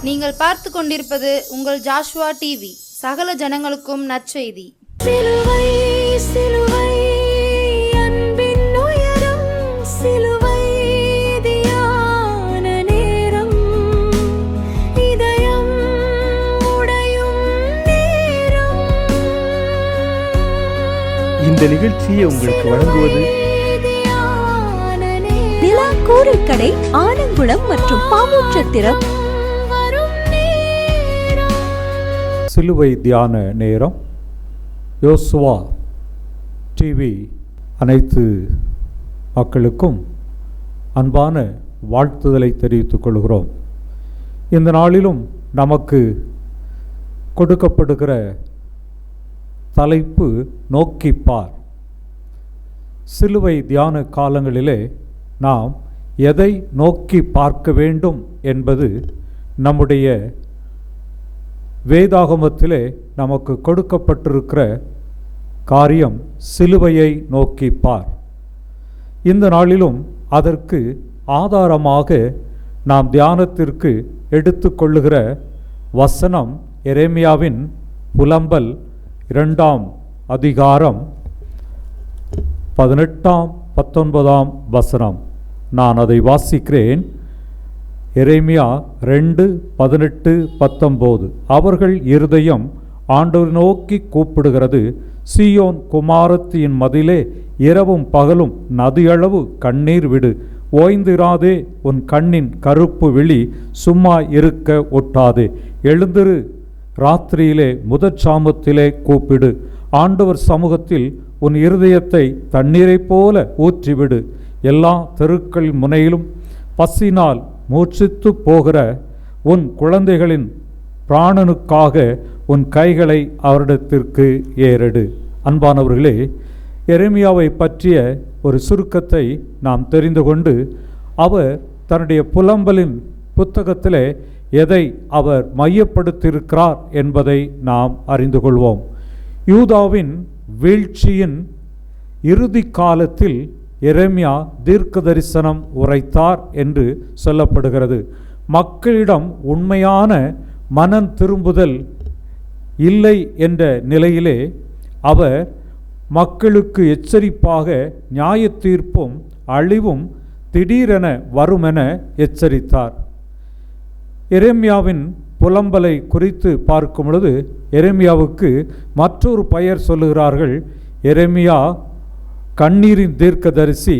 நீங்கள் பார்த்து கொண்டிருப்பது உங்கள் ஜாஷுவா டிவி. சகல ஜனங்களுக்கும் நற்செய்தி. சிலுவை சிலுவை அன்பின் உயரம், சிலுவை தியான நேரம், இதயம் உடையும் நேரம். இந்த நிகழ்ச்சியை உங்களுக்கு வழங்குவது நிலா கோரைக்கடை, ஆனங்குளம் மற்றும் பாவூற்றத்திரம். சிலுவை தியான நேரம். யோசுவா டிவி அனைத்து மக்களுக்கும் அன்பான வாழ்த்துதலை தெரிவித்துக் கொள்கிறோம். இந்த நாளிலும் நமக்கு கொடுக்கப்படுகிற தலைப்பு நோக்கிப்பார். சிலுவை தியான காலங்களிலே நாம் எதை நோக்கி பார்க்க வேண்டும் என்பது நம்முடைய வேதாகமத்திலே நமக்கு கொடுக்கப்பட்டிருக்கிற காரியம். சிலுவையை நோக்கி பார். இந்த நாளிலும் அதற்கு ஆதாரமாக நாம் தியானத்திற்கு எடுத்துக்கொள்ளுகிற வசனம் எரேமியாவின் புலம்பல் 2ஆம் அதிகாரம் 18, 19 வசனம். நான் அதை வாசிக்கிறேன். எரேமியா 2, 18, 19. அவர்கள் இருதயம் ஆண்டவரை நோக்கி கூப்பிடுகிறது. சீயோன் குமாரத்தியின் மதிலே இரவும் பகலும் நதியளவு கண்ணீர் விடு. ஓய்ந்திராதே, உன் கண்ணின் கருப்பு விழி சும்மா இருக்க ஒட்டாதே. எழுந்திரு, ராத்திரியிலே முதற்சாமத்திலே கூப்பிடு. ஆண்டவர் சமூகத்தில் உன் இருதயத்தை தண்ணீரைப் போல ஊற்றிவிடு. எல்லா தெருக்கள் முனையிலும் பசினால் மூச்சித்து போகிற உன் குழந்தைகளின் பிராணனுக்காக உன் கைகளை அவரிடத்திற்கு ஏறெடு. அன்பானவர்களே, எரேமியாவை பற்றிய ஒரு சுருக்கத்தை நாம் தெரிந்து கொண்டு, அவர் தன்னுடைய புலம்பலின் புத்தகத்திலே எதை அவர் மையப்படுத்தியிருக்கிறார் என்பதை நாம் அறிந்து கொள்வோம். யூதாவின் வீழ்ச்சியின் இறுதி காலத்தில் எரேமியா தீர்க்க தரிசனம் உரைத்தார் என்று சொல்லப்படுகிறது. மக்களிடம் உண்மையான மனம் திரும்புதல் இல்லை என்ற நிலையிலே அவர் மக்களுக்கு எச்சரிப்பாக நியாய தீர்ப்பும் அழிவும் திடீரென வருமென எச்சரித்தார். எரேமியாவின் புலம்பலை குறித்து பார்க்கும் பொழுது எரேமியாவுக்கு மற்றொரு பெயர் சொல்லுகிறார்கள். எரேமியா கண்ணீரின் தீர்க்கதரிசி,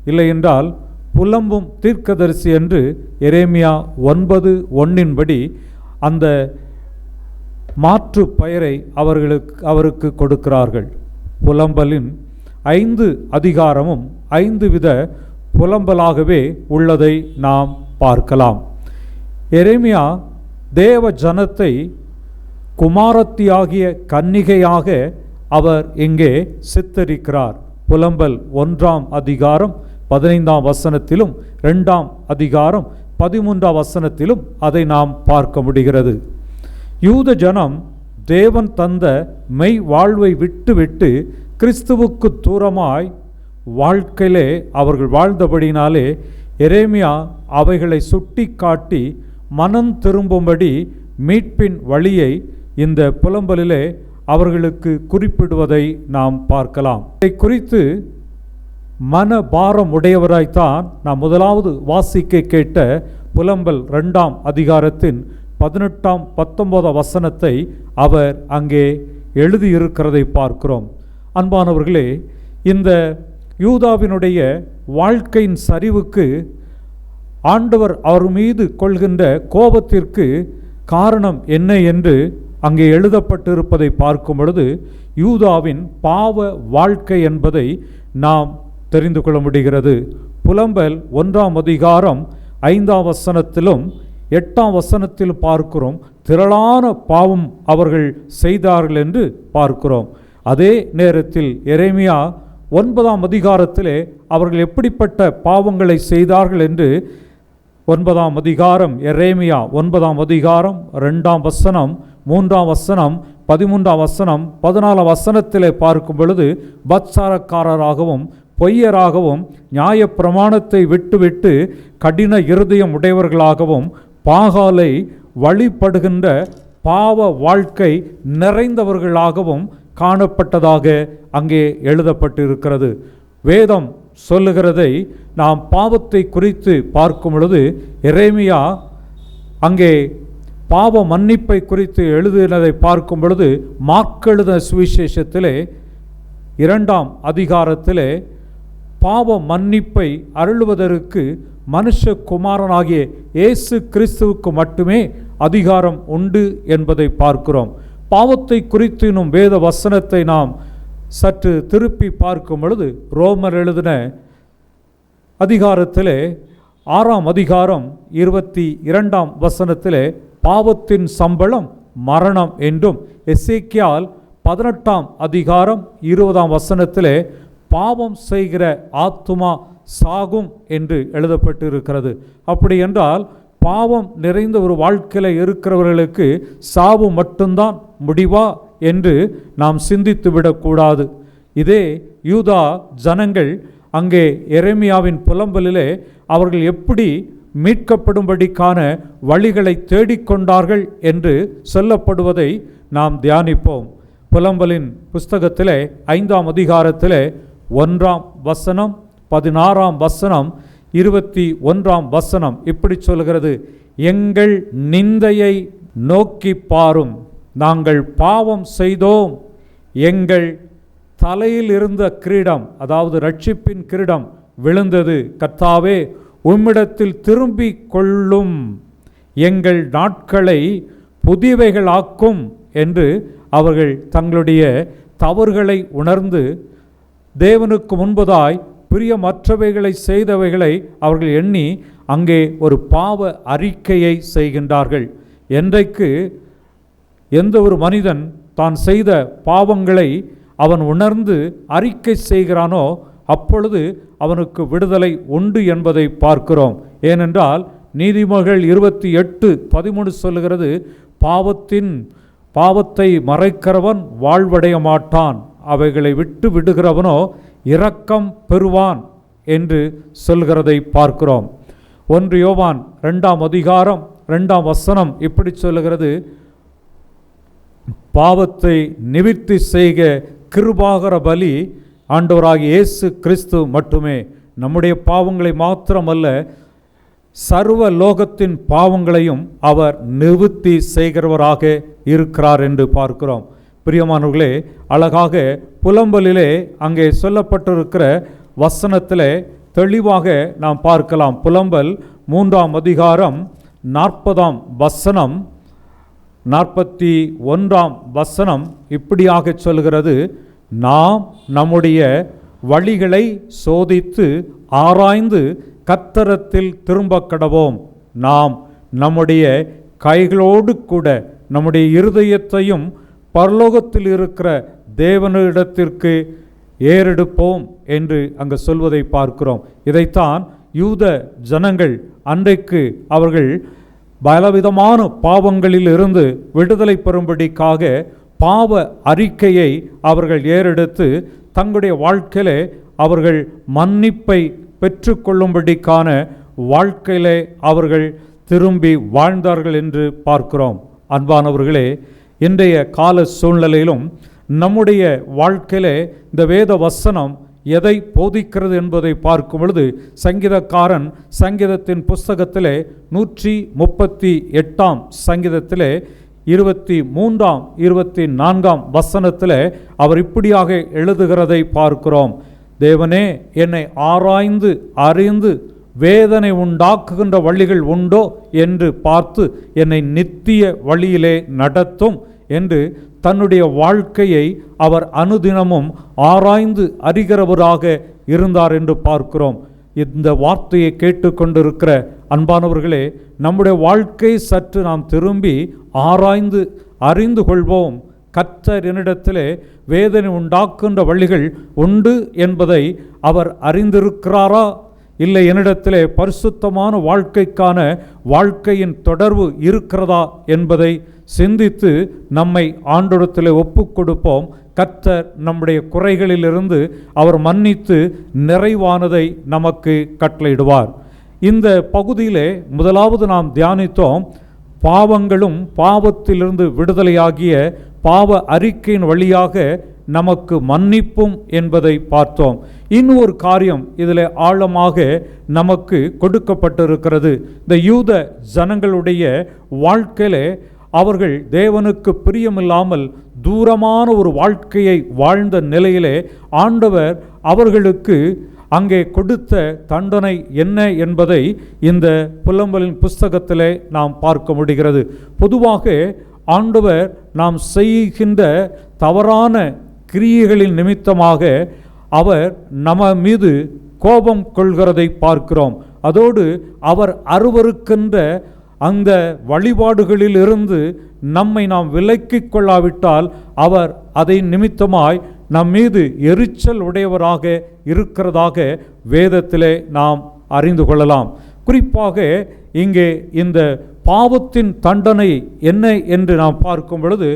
இல்லை என்றால் புலம்பும் தீர்க்கதரிசி என்று எரேமியா 9:1 அந்த மாற்று பெயரை அவருக்கு கொடுக்கிறார்கள். புலம்பலின் 5 அதிகாரமும் 5 வித புலம்பலாகவே உள்ளதை நாம் பார்க்கலாம். எரேமியா தேவ ஜனத்தை குமாரத்தியாகிய கன்னிகையாக அவர் இங்கே சித்தரிக்கிறார். புலம்பல் 1ஆம் அதிகாரம் 15ஆம் வசனத்திலும் 2ஆம் அதிகாரம் 13ஆம் வசனத்திலும் அதை நாம் பார்க்க முடிகிறது. யூத ஜனம் தேவன் தந்த மெய் வாழ்வை விட்டு கிறிஸ்துவுக்கு தூரமாய் வாழ்க்கையிலே அவர்கள் வாழ்ந்தபடினாலே எரேமியா அவைகளை சுட்டி காட்டி மனம் திரும்பும்படி மீட்பின் வழியை இந்த புலம்பலிலே அவர்களுக்கு குறிப்பிடுவதை நாம் பார்க்கலாம். இதை குறித்து மனபாரம் உடையவராய்த்தான் நாம் முதலாவது வாசிக்க கேட்ட புலம்பல் 2ஆம் அதிகாரத்தின் 18, 19 வசனத்தை அவர் அங்கே எழுதியிருக்கிறதை பார்க்கிறோம். அன்பானவர்களே, இந்த யூதாவினுடைய வாழ்க்கையின் சரிவுக்கு ஆண்டவர் அவர் மீது கொள்கின்ற கோபத்திற்கு காரணம் என்ன என்று அங்கே எழுதப்பட்டிருப்பதை பார்க்கும் பொழுது யூதாவின் பாவ வாழ்க்கை என்பதை நாம் தெரிந்து கொள்ள முடிகிறது. புலம்பல் 1ஆம் அதிகாரம் 5ஆம் வசனத்திலும் 8ஆம் வசனத்திலும் பார்க்கிறோம், திரளான பாவம் அவர்கள் செய்தார்கள் என்று பார்க்கிறோம். அதே நேரத்தில் எரேமியா 9ஆம் அதிகாரத்திலே அவர்கள் எப்படிப்பட்ட பாவங்களை செய்தார்கள் என்று 9ஆம் அதிகாரம் எரேமியா 9ஆம் அதிகாரம் 2ஆம் வசனம் 3ஆம் வசனம் 13ஆம் வசனம் 14ஆம் வசனத்திலே பார்க்கும் பொழுது பத்சாரக்காரராகவும் பொய்யராகவும் நியாய பிரமாணத்தை விட்டுவிட்டு கடின இருதயம் உடையவர்களாகவும் பாகாலை வழிபடுகின்ற பாவ வாழ்க்கை நிறைந்தவர்களாகவும் காணப்பட்டதாக அங்கே எழுதப்பட்டிருக்கிறது. வேதம் சொல்லுகிறதை நாம் பாவத்தை குறித்து பார்க்கும் பொழுது எரேமியா அங்கே பாவ மன்னிப்பை குறித்து எழுதினதை பார்க்கும் பொழுது மார்க் எழுதின சுவிசேஷத்திலே 2ஆம் அதிகாரத்திலே பாவ மன்னிப்பை அருளுவதற்கு மனுஷகுமாரனாகிய இயேசு கிறிஸ்துவுக்கு மட்டுமே அதிகாரம் உண்டு என்பதை பார்க்கிறோம். பாவத்தை குறித்து இன்னும் வேத வசனத்தை நாம் சற்று திருப்பி பார்க்கும் பொழுது ரோமர் எழுதின அதிகாரத்திலே 6ஆம் அதிகாரம் 22ஆம் வசனத்திலே பாவத்தின் சம்பளம் மரணம் என்றும், எசேக்கியால் 18ஆம் அதிகாரம் 20ஆம் வசனத்திலே பாவம் செய்கிற ஆத்துமா சாகும் என்று எழுதப்பட்டிருக்கிறது. அப்படி என்றால் பாவம் நிறைந்த ஒரு வாழ்க்கையில் இருக்கிறவர்களுக்கு சாவு மட்டும்தான் முடிவா என்று நாம் சிந்தித்து விடக்கூடாது. இதே யூதா ஜனங்கள் அங்கே எரேமியாவின் புலம்பலிலே அவர்கள் எப்படி மீட்கப்படும்படிக்கான வழிகளை தேடிக்கொண்டார்கள் என்று சொல்லப்படுவதை நாம் தியானிப்போம். புலம்பலின் புஸ்தகத்திலே 5ஆம் அதிகாரத்திலே 1ஆம் வசனம், 16ஆம் வசனம், 21ஆம் வசனம் இப்படி சொல்கிறது: எங்கள் நிந்தையை நோக்கி பாரும், நாங்கள் பாவம் செய்தோம், எங்கள் தலையில் இருந்த கிரீடம், அதாவது ரட்சிப்பின் கிரீடம் விழுந்தது. கர்த்தாவே, உம்மிடத்தில் திரும்பி கொள்ளும், எங்கள் நாட்களை புதியவைகளாக்கும் என்று அவர்கள் தங்களுடைய தவறுகளை உணர்ந்து தேவனுக்கு முன்பதாய் பிரியமற்றவைகளை செய்தவைகளை அவர்கள் எண்ணி அங்கே ஒரு பாவ அறிக்கையை செய்கின்றார்கள். என்றைக்கு எந்த ஒரு மனிதன் தான் செய்த பாவங்களை அவன் உணர்ந்து அறிக்கை செய்கிறானோ அப்பொழுது அவனுக்கு விடுதலை உண்டு என்பதை பார்க்கிறோம். ஏனென்றால் நீதிமொழிகள் 28:13 சொல்லுகிறது: பாவத்தை மறைக்கிறவன் வாழ்வடைய மாட்டான், அவைகளை விட்டு விடுகிறவனோ இரக்கம் பெறுவான் என்று சொல்கிறதை பார்க்கிறோம். 1 யோவான் 2ஆம் அதிகாரம் 2ஆம் வசனம் இப்படி சொல்லுகிறது: பாவத்தை நிவிர்த்தி செய்க கிருபாகர பலி ஆண்டவராகிய இயேசு கிறிஸ்து மட்டுமே. நம்முடைய பாவங்களை மாத்திரமல்ல, சர்வ லோகத்தின் பாவங்களையும் அவர் நிவர்த்தி செய்கிறவராக இருக்கிறார் என்று பார்க்கிறோம். பிரியமானவர்களே, அழகாக புலம்பலிலே அங்கே சொல்லப்பட்டிருக்கிற வசனத்திலே தெளிவாக நாம் பார்க்கலாம். புலம்பல் 3ஆம் அதிகாரம் 40ஆம் வசனம், 41ஆம் வசனம் இப்படியாக சொல்கிறது: நாம் நம்முடைய வழிகளை சோதித்து ஆராய்ந்து கர்த்தரிடத்தில் திரும்ப கடவோம். நாம் நம்முடைய கைகளோடு கூட நம்முடைய இருதயத்தையும் பரலோகத்தில் இருக்கிற தேவனிடத்திற்கு ஏறெடுப்போம் என்று அங்கு சொல்வதை பார்க்கிறோம். இதைத்தான் யூத ஜனங்கள் அன்றைக்கு அவர்கள் பலவிதமான பாவங்களில் இருந்து விடுதலை பெறும்படிக்காக பாவ அறிக்கையை அவர்கள் ஏறெடுத்து தங்களுடைய வாழ்க்கையிலே அவர்கள் மன்னிப்பை பெற்றுக்கொள்ளும்படிக்கான வாழ்க்கையிலே அவர்கள் திரும்பி வாழ்ந்தார்கள் என்று பார்க்கிறோம். அன்பானவர்களே, இன்றைய கால சூழ்நிலையிலும் நம்முடைய வாழ்க்கையிலே இந்த வேத வசனம் எதை போதிக்கிறது என்பதை பார்க்கும் பொழுது சங்கீதக்காரன் சங்கீதத்தின் புஸ்தகத்திலே 138ஆம் சங்கீதத்திலே 23ஆம் 24ஆம் வசனத்திலே அவர் இப்படியாக எழுதுகிறதை பார்க்கிறோம்: தேவனே, என்னை ஆராய்ந்து அறிந்து வேதனை உண்டாக்குகின்ற வழிகள் உண்டோ என்று பார்த்து என்னை நித்திய வழியிலே நடத்தும் என்று தன்னுடைய வாழ்க்கையை அவர் அனுதினமும் ஆராய்ந்து அறிகிறவராக இருந்தார் என்று பார்க்கிறோம். இந்த வார்த்தையை கேட்டுக்கொண்டிருக்கிற அன்பானவர்களே, நம்முடைய வாழ்க்கை சற்று நாம் திரும்பி ஆராய்ந்து அறிந்து கொள்வோம். கர்த்தர் என்னிடத்திலே வேதனை உண்டாக்குகின்ற வழிகள் உண்டு என்பதை அவர் அறிந்திருக்கிறாரா, இல்லை என்னிடத்திலே பரிசுத்தமான வாழ்க்கைக்கான வாழ்க்கையின் தொடர்பு இருக்கிறதா என்பதை சிந்தித்து நம்மை ஆண்டவரிடத்திலே ஒப்பு கொடுப்போம். கர்த்தர் நம்முடைய குறைகளிலிருந்து அவர் மன்னித்து நிறைவானதை நமக்கு கட்டளையிடுவார். இந்த பகுதியிலே முதலாவது நாம் தியானித்தோம், பாவங்களும் பாவத்திலிருந்து விடுதலையாகிய பாவ அறிக்கையின் வழியாக நமக்கு மன்னிப்பும் என்பதை பார்த்தோம். இன்னும் ஒரு காரியம் இதில் ஆழமாக நமக்கு கொடுக்கப்பட்டிருக்கிறது. இந்த யூத ஜனங்களுடைய வாழ்க்கையிலே அவர்கள் தேவனுக்கு பிரியமில்லாமல் தூரமான ஒரு வாழ்க்கையை வாழ்ந்த நிலையிலே ஆண்டவர் அவர்களுக்கு அங்கே கொடுத்த தண்டனை என்ன என்பதை இந்த புலம்பலின் புஸ்தகத்திலே நாம் பார்க்க முடிகிறது. பொதுவாக ஆண்டவர் நாம் செய்கின்ற தவறான கிரியைகளின் நிமித்தமாக அவர் நம்ம மீது கோபம் கொள்கிறதை பார்க்கிறோம். அதோடு அவர் அருவருக்கின்ற அந்த வழிபாடுகளிலிருந்து நம்மை நாம் விலக்கிக் கொள்ளாவிட்டால் அவர் அதை நிமித்தமாய் நம் மீது எரிச்சல் உடையவராக இருக்கிறதாக வேதத்திலே நாம் அறிந்து கொள்ளலாம். குறிப்பாக இங்கே இந்த பாவத்தின் தண்டனை என்ன என்று நாம் பார்க்கும் பொழுது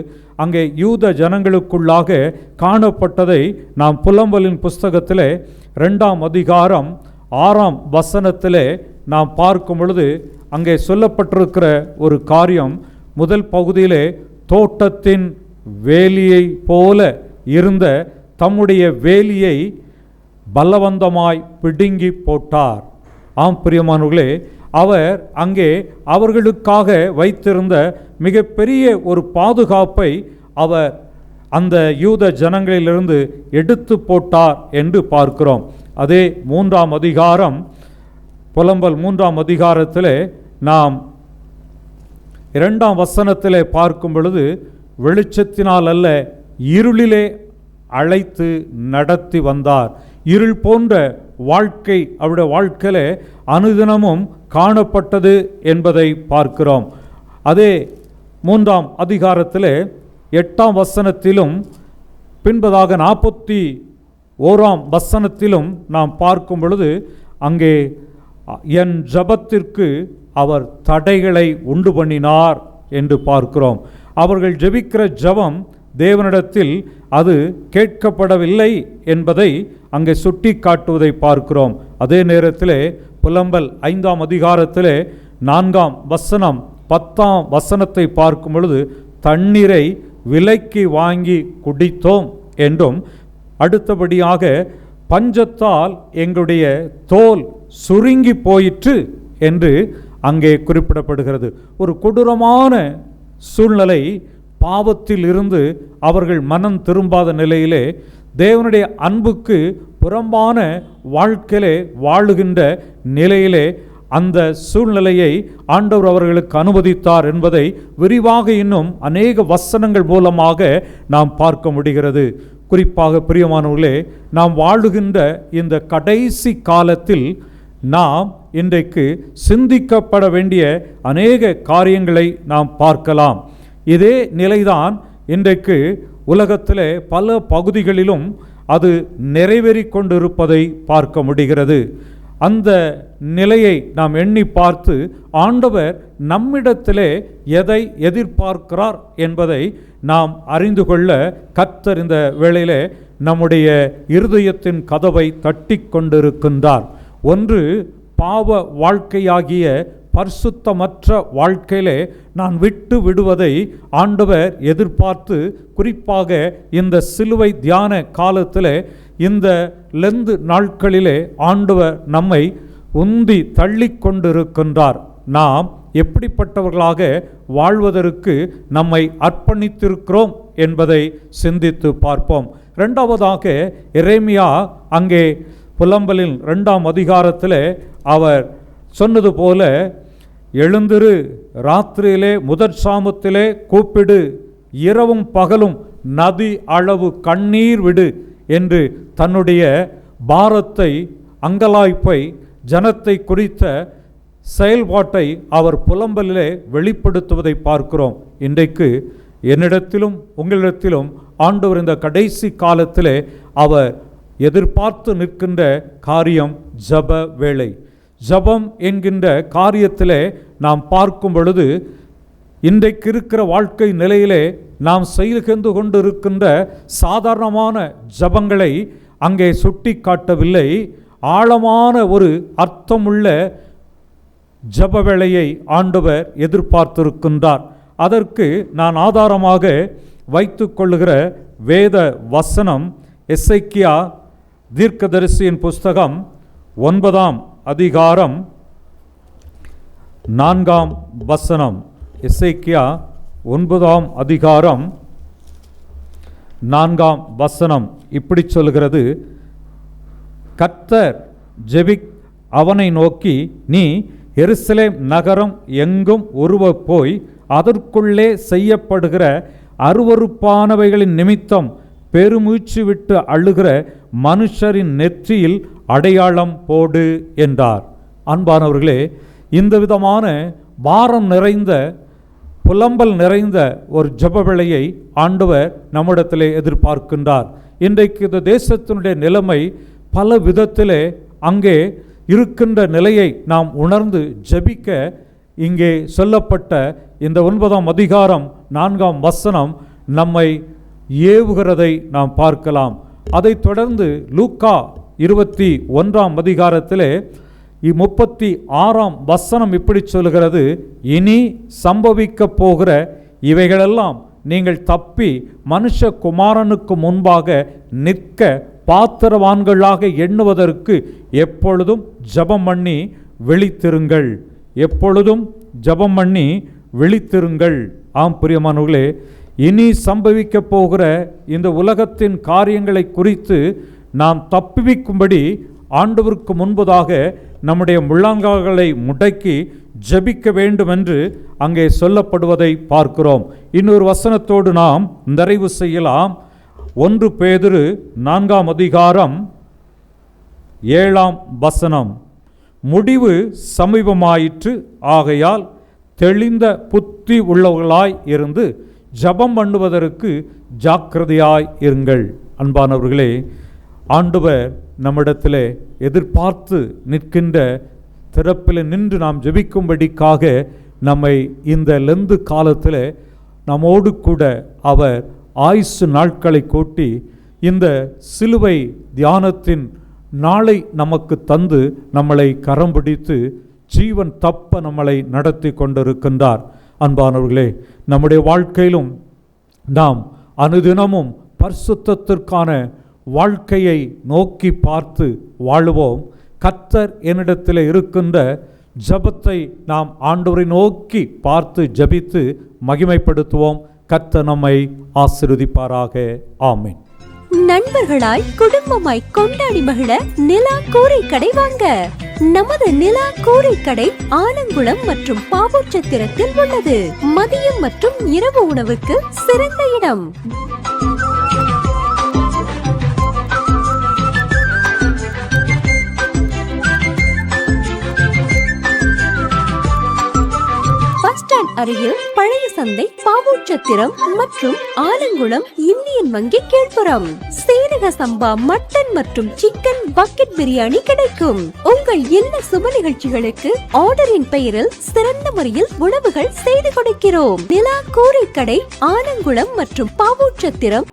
அங்கே யூத ஜனங்களுக்குள்ளாக காணப்பட்டதை நாம் புலம்பலின் புஸ்தகத்திலே 2ஆம் அதிகாரம் 6ஆம் வசனத்திலே நாம் பார்க்கும் பொழுது அங்கே சொல்லப்பட்டிருக்கிற ஒரு காரியம், முதல் பகுதியிலே தோட்டத்தின் வேலியை போல இருந்த தம்முடைய வேலியை பலவந்தமாய் பிடுங்கி போட்டார். ஆம் பிரியமானவர்களே, அவர் அங்கே அவர்களுக்காக வைத்திருந்த மிகப்பெரிய ஒரு பாதுகாப்பை அவர் அந்த யூத ஜனங்களிலிருந்து எடுத்து போட்டார் என்று பார்க்கிறோம். அதே 3ஆம் அதிகாரம் புலம்பல் 3ஆம் அதிகாரத்திலே நாம் 2ஆம் வசனத்திலே பார்க்கும் பொழுது, வெளிச்சத்தினால் அல்ல இருளிலே அழைத்து நடத்தி வந்தார். இருள் போன்ற வாழ்க்கை அவருடைய வாழ்க்கையிலே அனுதினமும் காணப்பட்டது என்பதை பார்க்கிறோம். அதே 3ஆம் அதிகாரத்திலே 8ஆம் வசனத்திலும் பின்பதாக 41ஆம் வசனத்திலும் நாம் பார்க்கும் பொழுது அங்கே என் ஜபத்திற்கு அவர் தடைகளை உண்டு பண்ணினார் என்று பார்க்கிறோம். அவர்கள் ஜெபிக்கிற ஜபம் தேவனிடத்தில் அது கேட்கப்படவில்லை என்பதை அங்கே சுட்டி காட்டுவதை பார்க்கிறோம். அதே நேரத்திலே புலம்பல் 5ஆம் அதிகாரத்திலே 4ஆம் வசனம் 10ஆம் வசனத்தை பார்க்கும் பொழுது, தண்ணீரை விலைக்கு வாங்கி குடித்தோம் என்றும், அடுத்தபடியாக பஞ்சத்தால் எங்களுடைய தோல் சுருங்கி போயிற்று என்று அங்கே குறிப்பிடப்படுகிறது. ஒரு கொடூரமான சூழ்நிலை, பாவத்தில் இருந்து அவர்கள் மனம் திரும்பாத நிலையிலே தேவனுடைய அன்புக்கு புறம்பான வாழ்க்கையிலே வாழுகின்ற நிலையிலே அந்த சூழ்நிலையை ஆண்டவர் அவர்களுக்கு அனுமதித்தார் என்பதை விரிவாக இன்னும் அநேக வசனங்கள் மூலமாக நாம் பார்க்க முடிகிறது. குறிப்பாக பிரியமானவர்களே, நாம் வாழுகின்ற இந்த கடைசி காலத்தில் நாம் இன்றைக்கு சிந்திக்கப்பட வேண்டிய அநேக காரியங்களை நாம் பார்க்கலாம். இதே நிலைதான் இன்றைக்கு உலகத்திலே பல பகுதிகளிலும் அது நிறைவேறி கொண்டிருப்பதை பார்க்க முடிகிறது. அந்த நிலையை நாம் எண்ணி பார்த்து ஆண்டவர் நம்மிடத்திலே எதை எதிர்பார்க்கிறார் என்பதை நாம் அறிந்து கொள்ள கர்த்தர் இந்த வேளையிலே நம்முடைய இருதயத்தின் கதவை தட்டி கொண்டிருக்கின்றார். ஒன்று, பாவ வாழ்க்கையாகிய பரிசுத்தமற்ற வாழ்க்கையிலே நான் விட்டு விடுவதை ஆண்டவர் எதிர்பார்த்து, குறிப்பாக இந்த சிலுவை தியான காலத்திலே இந்த லெந்து நாட்களிலே ஆண்டவர் நம்மை உந்தி தள்ளி கொண்டிருக்கின்றார். நாம் எப்படிப்பட்டவர்களாக வாழ்வதற்கு நம்மை அர்ப்பணித்திருக்கிறோம் என்பதை சிந்தித்து பார்ப்போம். இரண்டாவதாக எரேமியா அங்கே புலம்பலில் 2ஆம் அதிகாரத்தில் அவர் சொன்னது போல, எழுந்திரு, ராத்திரியிலே முதற் சாமத்திலே கூப்பிடு, இரவும் பகலும் நதி அளவு கண்ணீர் விடு என்று தன்னுடைய பாரத்தை, அங்கலாய்ப்பை, ஜனத்தை குறித்த செயல்பாட்டை அவர் புலம்பலிலே வெளிப்படுத்துவதை பார்க்கிறோம். இன்றைக்கு என்னிடத்திலும் உங்களிடத்திலும் ஆண்டவர் இந்த கடைசி காலத்திலே அவர் எதிர்பார்த்து நிற்கின்ற காரியம் ஜப வேளை. ஜபம் என்கின்ற காரியத்திலே நாம் பார்க்கும் பொழுது, இன்றைக்கு இருக்கிற வாழ்க்கை நிலையிலே நாம் செய்து கொண்டிருக்கின்ற சாதாரணமான ஜபங்களை அங்கே சுட்டி காட்டவில்லை. ஆழமான ஒரு அர்த்தமுள்ள ஜெப வேளையை ஆண்டவர் எதிர்பார்த்திருக்கின்றார். அதற்கு நான் ஆதாரமாக வைத்து கொள்ளுகிற வேத வசனம் எசேக்கியா தீர்க்கதரிசியின் புஸ்தகம் 9ஆம் அதிகாரம் 4ஆம் வசனம். எசேக்கியா 9ஆம் அதிகாரம் 4ஆம் வசனம் இப்படி சொல்கிறது, கர்த்தர் அவனை நோக்கி, நீ எருசலேம் நகரம் எங்கும் உருவப் போய் அதற்குள்ளே செய்யப்படுகிற அருவருப்பானவைகளின் நிமித்தம் பெருமூச்சு விட்டு அழுகிற மனுஷரின் நெற்றியில் அடையாளம் போடு என்றார். அன்பானவர்களே, இந்த விதமான பாரம் நிறைந்த புலம்பல் நிறைந்த ஒரு ஜெப வேளையை ஆண்டவர் நம்மிடத்திலே எதிர்பார்க்கின்றார். இன்றைக்கு இந்த தேசத்தினுடைய நிலைமை பல விதத்திலே அங்கே இருக்கின்ற நிலையை நாம் உணர்ந்து ஜெபிக்க இங்கே சொல்லப்பட்ட இந்த 9ஆம் அதிகாரம் 4ஆம் வசனம் நம்மை ஏவுகிறதை நாம் பார்க்கலாம். அதைத் தொடர்ந்து லூக்கா 21ஆம் அதிகாரத்திலே 36ஆம் வசனம் இப்படி சொல்கிறது, இனி சம்பவிக்க போகிற இவைகளெல்லாம் நீங்கள் தப்பி மனுஷகுமாரனுக்கு முன்பாக நிற்க பாத்திரவான்களாக எண்ணுவதற்கு எப்பொழுதும் ஜெபம் பண்ணி விழித்திருங்கள். எப்பொழுதும் ஜெபம் பண்ணி விழித்திருங்கள். ஆம் பிரியமானவர்களே, இனி சம்பவிக்க போகிற இந்த உலகத்தின் காரியங்களை குறித்து நாம் தப்புவிக்கும்படி ஆண்டவருக்கு முன்பதாக நம்முடைய முழங்கால்களை முடக்கி ஜெபிக்க வேண்டும் என்று அங்கே சொல்லப்படுவதை பார்க்கிறோம். இன்னொரு வசனத்தோடு நாம் நிறைவு செய்யலாம். 1 பேதுரு 4ஆம் அதிகாரம் 7ஆம் வசனம், முடிவு சமீபமாயிற்று, ஆகையால் தெளிந்த புத்தி உள்ளவர்களாய் இருந்து ஜெபம் பண்ணுவதற்கு ஜாக்கிரதையாய் இருங்கள். அன்பானவர்களே, ஆண்டவர் நம்மிடத்திலே எதிர்பார்த்து நிற்கின்ற திறப்பில் நின்று நாம் ஜெபிக்கும்படிக்காக நம்மை இந்த லெந்து காலத்தில் நம்மோடு கூட அவர் ஆயுசு நாட்களை கூட்டி இந்த சிலுவை தியானத்தின் நாளை நமக்கு தந்து நம்மளை கரம் பிடித்து ஜீவன் தப்ப நம்மளை நடத்தி கொண்டிருக்கின்றார். அன்பானவர்களே, நம்முடைய வாழ்க்கையிலும் நாம் அனுதினமும் பரிசுத்தத்திற்கான வாழ்க்கையை நோக்கி பார்த்து வாழுவோம். கர்த்தர் என்னிடத்தில் இருக்கின்ற ஜெபத்தை நாம் ஆண்டவரை நோக்கி பார்த்து ஜெபித்து மகிமைப்படுத்துவோம். கர்த்தர் நம்மை ஆசீர்வதிப்பாராக. ஆமென். நண்பர்களாய் குடும்பமாய் கொண்டாடி மகிழ நிலா கூரை கடை வாங்க. நமது நிலா கூரை கடை ஆலங்குளம் மற்றும் பாவூர்சத்திரத்தில் உள்ளது. மதியம் மற்றும் இரவு உணவுக்கு சிறந்த இடம். அருகில் பழைய சந்தை, பாவூர்சத்திரம் மற்றும் ஆலங்குளம் இந்தியன் வங்கி கீழ்ப்புறம். சீரக சம்பா மட்டன் மற்றும் சிக்கன் பக்கெட் பிரியாணி கிடைக்கும். உங்கள் இல்ல சுப நிகழ்ச்சிகளுக்கு ஆர்டரின் பெயரில் சிறந்த முறையில் உணவுகள் செய்து கொடுக்கிறோம். நிலா கூரை கடை ஆலங்குளம் மற்றும் பாவூர்சத்திரம்.